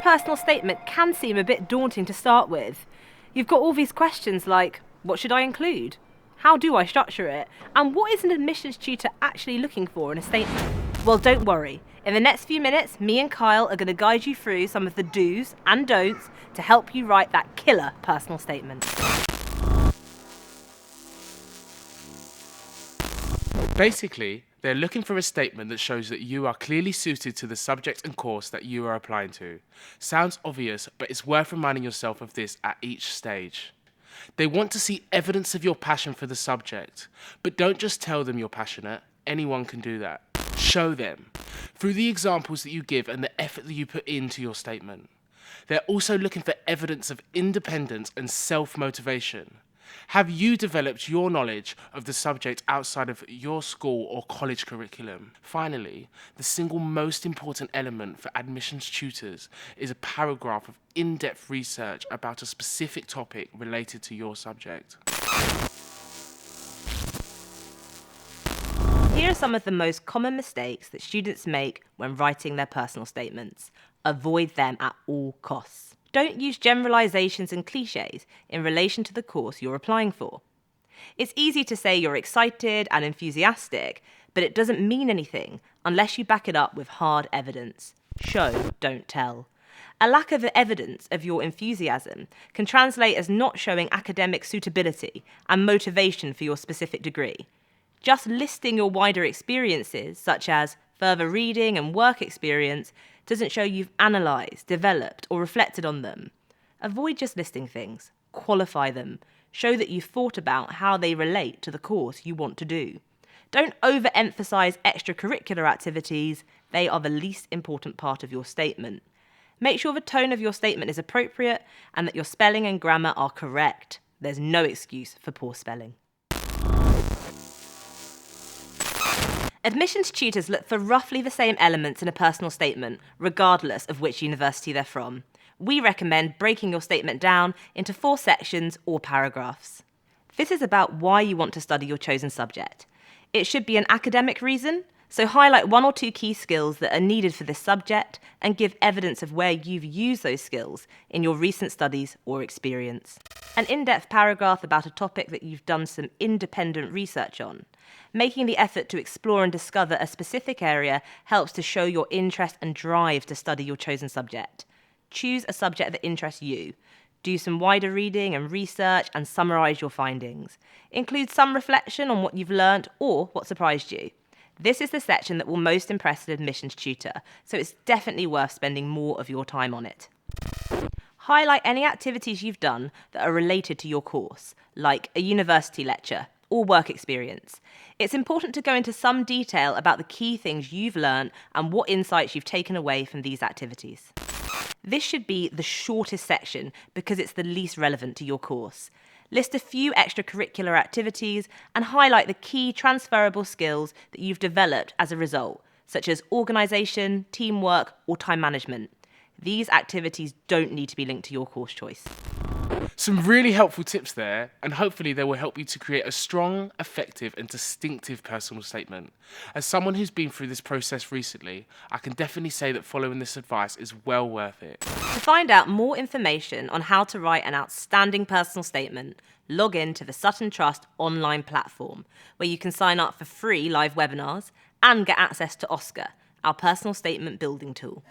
personal statement can seem a bit daunting to start with. You've got all these questions like, what should I include? How do I structure it? And what is an admissions tutor actually looking for in a statement? Well, don't worry. In the next few minutes, me and Kyle are going to guide you through some of the do's and don'ts to help you write that killer personal statement. Basically, they're looking for a statement that shows that you are clearly suited to the subject and course that you are applying to. Sounds obvious, but it's worth reminding yourself of this at each stage. They want to see evidence of your passion for the subject, but don't just tell them you're passionate. Anyone can do that. Show them through the examples that you give and the effort that you put into your statement. They're also looking for evidence of independence and self-motivation. Have you developed your knowledge of the subject outside of your school or college curriculum? Finally, the single most important element for admissions tutors is a paragraph of in-depth research about a specific topic related to your subject. Here are some of the most common mistakes that students make when writing their personal statements. Avoid them at all costs. Don't use generalizations and cliches in relation to the course you're applying for. It's easy to say you're excited and enthusiastic, but it doesn't mean anything unless you back it up with hard evidence. Show, don't tell. A lack of evidence of your enthusiasm can translate as not showing academic suitability and motivation for your specific degree. Just listing your wider experiences, such as further reading and work experience, doesn't show you've analysed, developed, or reflected on them. Avoid just listing things. Qualify them. Show that you've thought about how they relate to the course you want to do. Don't overemphasise extracurricular activities. They are the least important part of your statement. Make sure the tone of your statement is appropriate and that your spelling and grammar are correct. There's no excuse for poor spelling. Admissions tutors look for roughly the same elements in a personal statement, regardless of which university they're from. We recommend breaking your statement down into 4 sections or paragraphs. This is about why you want to study your chosen subject. It should be an academic reason, so highlight 1 or 2 key skills that are needed for this subject and give evidence of where you've used those skills in your recent studies or experience. An in-depth paragraph about a topic that you've done some independent research on. Making the effort to explore and discover a specific area helps to show your interest and drive to study your chosen subject. Choose a subject that interests you. Do some wider reading and research and summarise your findings. Include some reflection on what you've learnt or what surprised you. This is the section that will most impress an admissions tutor, so it's definitely worth spending more of your time on it. Highlight any activities you've done that are related to your course, like a university lecture or work experience. It's important to go into some detail about the key things you've learned and what insights you've taken away from these activities. This should be the shortest section because it's the least relevant to your course. List a few extracurricular activities and highlight the key transferable skills that you've developed as a result, such as organisation, teamwork, or time management. These activities don't need to be linked to your course choice. Some really helpful tips there, and hopefully they will help you to create a strong, effective and distinctive personal statement. As someone who's been through this process recently, I can definitely say that following this advice is well worth it. To find out more information on how to write an outstanding personal statement, log in to the Sutton Trust online platform, where you can sign up for free live webinars and get access to Oscar, our personal statement building tool.